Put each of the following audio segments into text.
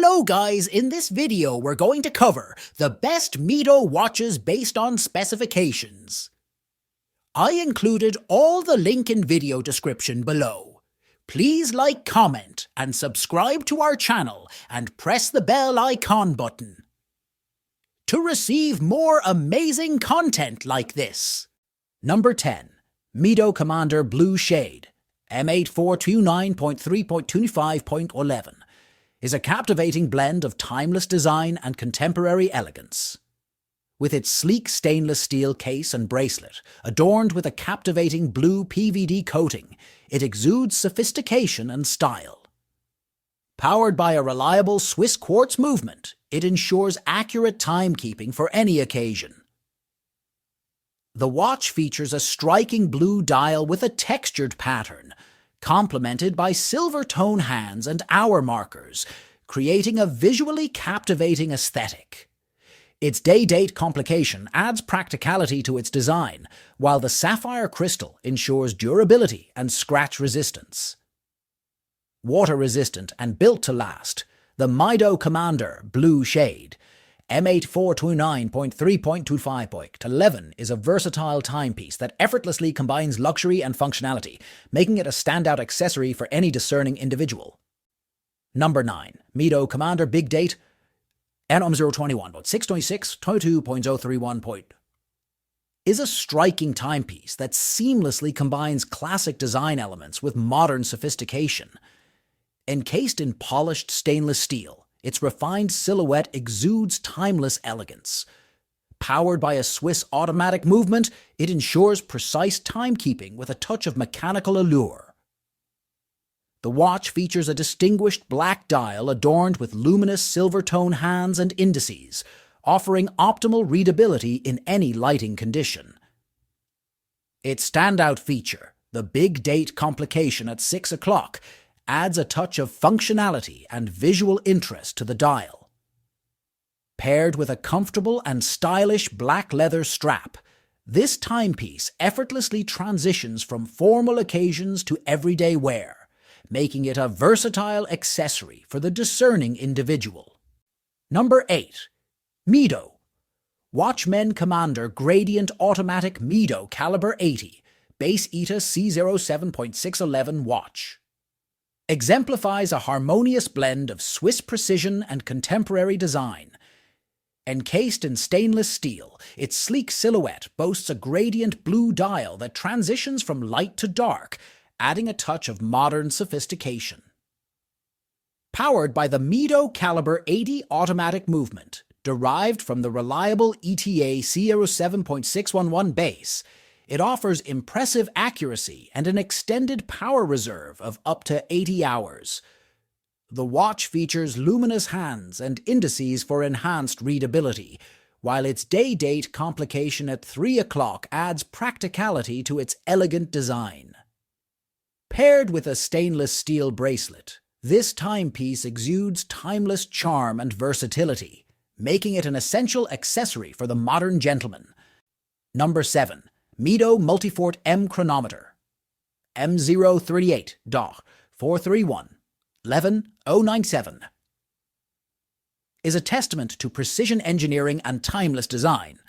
Hello guys, in this video we're going to cover the best Mido watches based on specifications. I included all the link in video description below. Please like, comment and subscribe to our channel and press the bell icon button to receive more amazing content like this. Number 10. Mido Commander Blue Shade M8429.3.25.11 is a captivating blend of timeless design and contemporary elegance. With its sleek stainless steel case and bracelet, adorned with a captivating blue PVD coating, it exudes sophistication and style. Powered by a reliable Swiss quartz movement, it ensures accurate timekeeping for any occasion. The watch features a striking blue dial with a textured pattern, complemented by silver tone hands and hour markers, creating a visually captivating aesthetic. Its day-date complication adds practicality to its design, while the sapphire crystal ensures durability and scratch resistance. Water-resistant and built to last, the Mido Commander Blue Shade M8429.3.25.11 is a versatile timepiece that effortlessly combines luxury and functionality, making it a standout accessory for any discerning individual. Number 9. Mido Commander Big Date NM021.626.22.031. is a striking timepiece that seamlessly combines classic design elements with modern sophistication. Encased in polished stainless steel, its refined silhouette exudes timeless elegance. Powered by a Swiss automatic movement, it ensures precise timekeeping with a touch of mechanical allure. The watch features a distinguished black dial adorned with luminous silver tone hands and indices, offering optimal readability in any lighting condition. Its standout feature, the big date complication at 6 o'clock, adds a touch of functionality and visual interest to the dial. Paired with a comfortable and stylish black leather strap, this timepiece effortlessly transitions from formal occasions to everyday wear, making it a versatile accessory for the discerning individual. Number 8. Mido Watchman Commander Gradient Automatic Mido Caliber 80 Base ETA C07.611 Watch exemplifies a harmonious blend of Swiss precision and contemporary design. Encased in stainless steel, its sleek silhouette boasts a gradient blue dial that transitions from light to dark, adding a touch of modern sophistication. Powered by the Mido Caliber 80 automatic movement, derived from the reliable ETA C07.611 base, it offers impressive accuracy and an extended power reserve of up to 80 hours. The watch features luminous hands and indices for enhanced readability, while its day-date complication at 3 o'clock adds practicality to its elegant design. Paired with a stainless steel bracelet, this timepiece exudes timeless charm and versatility, making it an essential accessory for the modern gentleman. Number 7. Mido Multifort M Chronometer M038.431.11097 is a testament to precision engineering and timeless design.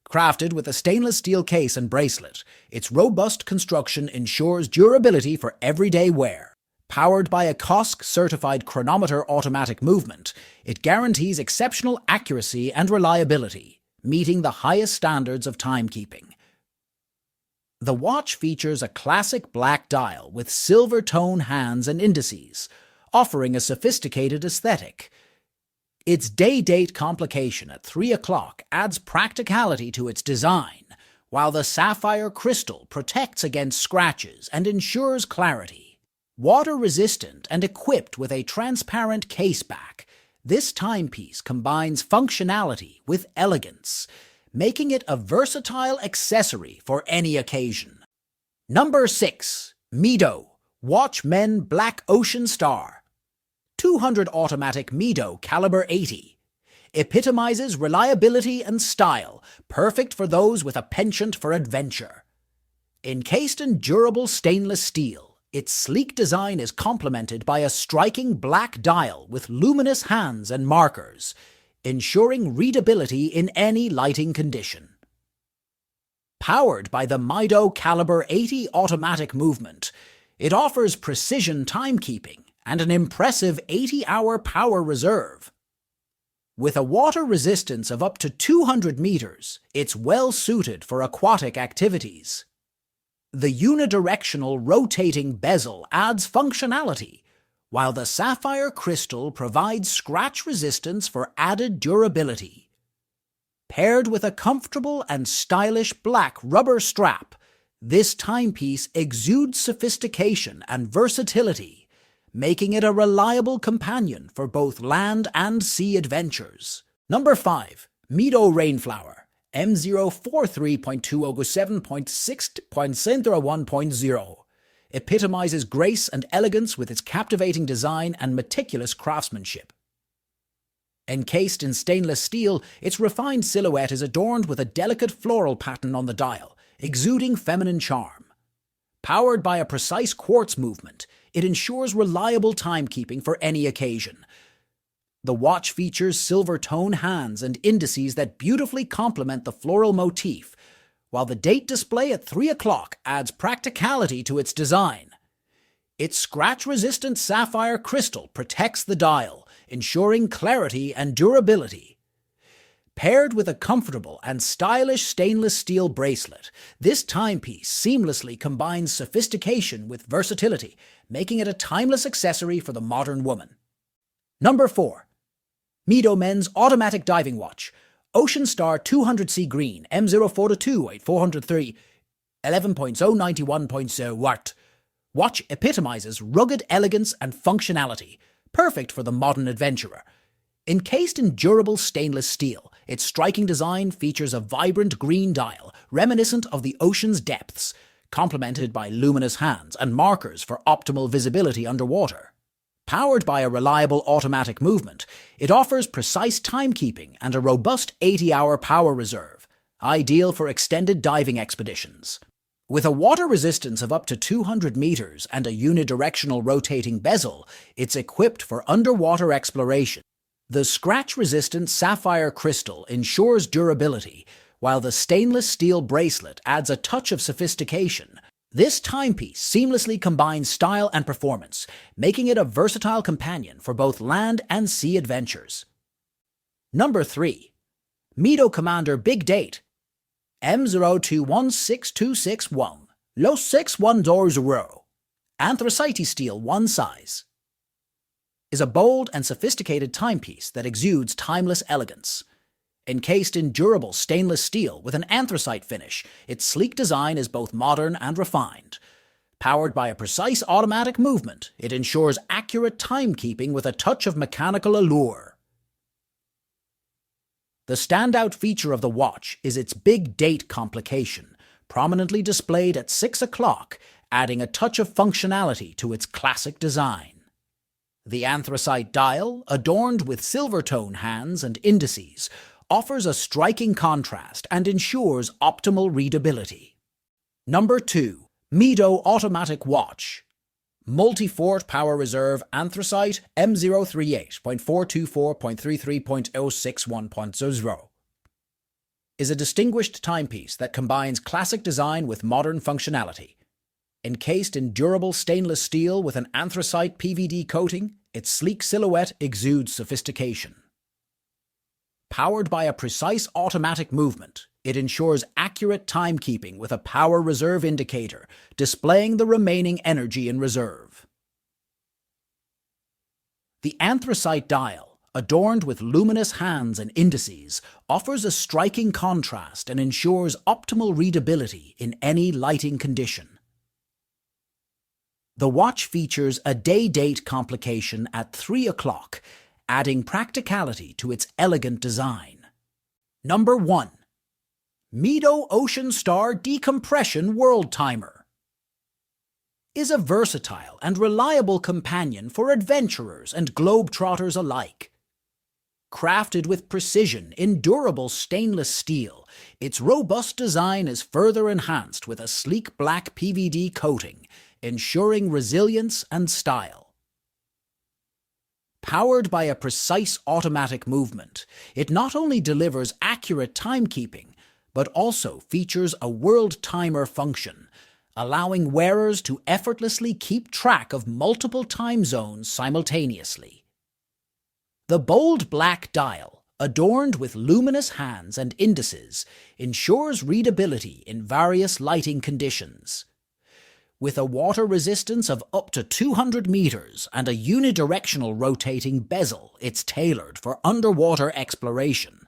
Crafted with a stainless steel case and bracelet, its robust construction ensures durability for everyday wear. Powered by a COSC-certified chronometer automatic movement, it guarantees exceptional accuracy and reliability, meeting the highest standards of timekeeping. The watch features a classic black dial with silver tone hands and indices, offering a sophisticated aesthetic. Its day-date complication at 3 o'clock adds practicality to its design, while the sapphire crystal protects against scratches and ensures clarity. Water-resistant and equipped with a transparent caseback, this timepiece combines functionality with elegance, making it a versatile accessory for any occasion. Number 6. Mido Watchman Black Ocean Star 200 Automatic Mido Caliber 80 epitomizes reliability and style, perfect for those with a penchant for adventure. Encased in durable stainless steel, Its sleek design is complemented by a striking black dial with luminous hands and markers, ensuring readability in any lighting condition. Powered by the Mido Caliber 80 automatic movement, it offers precision timekeeping and an impressive 80-hour power reserve. With a water resistance of up to 200 meters, it's well suited for aquatic activities. The unidirectional rotating bezel adds functionality, while the sapphire crystal provides scratch resistance for added durability. Paired with a comfortable and stylish black rubber strap, this timepiece exudes sophistication and versatility, making it a reliable companion for both land and sea adventures. Number 5. Mido Rainflower M043.207.6.01.0 epitomizes grace and elegance with its captivating design and meticulous craftsmanship. Encased in stainless steel, its refined silhouette is adorned with a delicate floral pattern on the dial, exuding feminine charm. Powered by a precise quartz movement, it ensures reliable timekeeping for any occasion. The watch features silver tone hands and indices that beautifully complement the floral motif, while the date display at 3 o'clock adds practicality to its design. Its scratch-resistant sapphire crystal protects the dial, ensuring clarity and durability. Paired with a comfortable and stylish stainless steel bracelet, this timepiece seamlessly combines sophistication with versatility, making it a timeless accessory for the modern woman. Number 4. Mido Men's Automatic Diving Watch Ocean Star 200C Green M04228403 11.091.0 Watt. Watch epitomizes rugged elegance and functionality, perfect for the modern adventurer. Encased in durable stainless steel, its striking design features a vibrant green dial, reminiscent of the ocean's depths, complemented by luminous hands and markers for optimal visibility underwater. Powered by a reliable automatic movement, it offers precise timekeeping and a robust 80-hour power reserve, ideal for extended diving expeditions. With a water resistance of up to 200 meters and a unidirectional rotating bezel, it's equipped for underwater exploration. The scratch-resistant sapphire crystal ensures durability, while the stainless steel bracelet adds a touch of sophistication. This timepiece seamlessly combines style and performance, making it a versatile companion for both land and sea adventures. Number 3. Mido Commander Big Date M0216261 Los 6120 Anthracitesteel 1 size is a bold and sophisticated timepiece that exudes timeless elegance. Encased in durable stainless steel with an anthracite finish, its sleek design is both modern and refined. Powered by a precise automatic movement, it ensures accurate timekeeping with a touch of mechanical allure. The standout feature of the watch is its big date complication, prominently displayed at 6 o'clock, adding a touch of functionality to its classic design. The anthracite dial, adorned with silver tone hands and indices, offers a striking contrast and ensures optimal readability. Number 2. Mido Automatic Watch Multifort Power Reserve Anthracite M038.424.33.061.00 is a distinguished timepiece that combines classic design with modern functionality. Encased in durable stainless steel with an anthracite PVD coating, its sleek silhouette exudes sophistication. Powered by a precise automatic movement, it ensures accurate timekeeping with a power reserve indicator, displaying the remaining energy in reserve. The anthracite dial, adorned with luminous hands and indices, offers a striking contrast and ensures optimal readability in any lighting condition. The watch features a day-date complication at 3 o'clock, adding practicality to its elegant design. Number 1. Mido Ocean Star Decompression Worldtimer is a versatile and reliable companion for adventurers and globetrotters alike. Crafted with precision in durable stainless steel, its robust design is further enhanced with a sleek black PVD coating, ensuring resilience and style. Powered by a precise automatic movement, it not only delivers accurate timekeeping, but also features a worldtimer function, allowing wearers to effortlessly keep track of multiple time zones simultaneously. The bold black dial, adorned with luminous hands and indices, ensures readability in various lighting conditions. With a water resistance of up to 200 meters and a unidirectional rotating bezel, it's tailored for underwater exploration.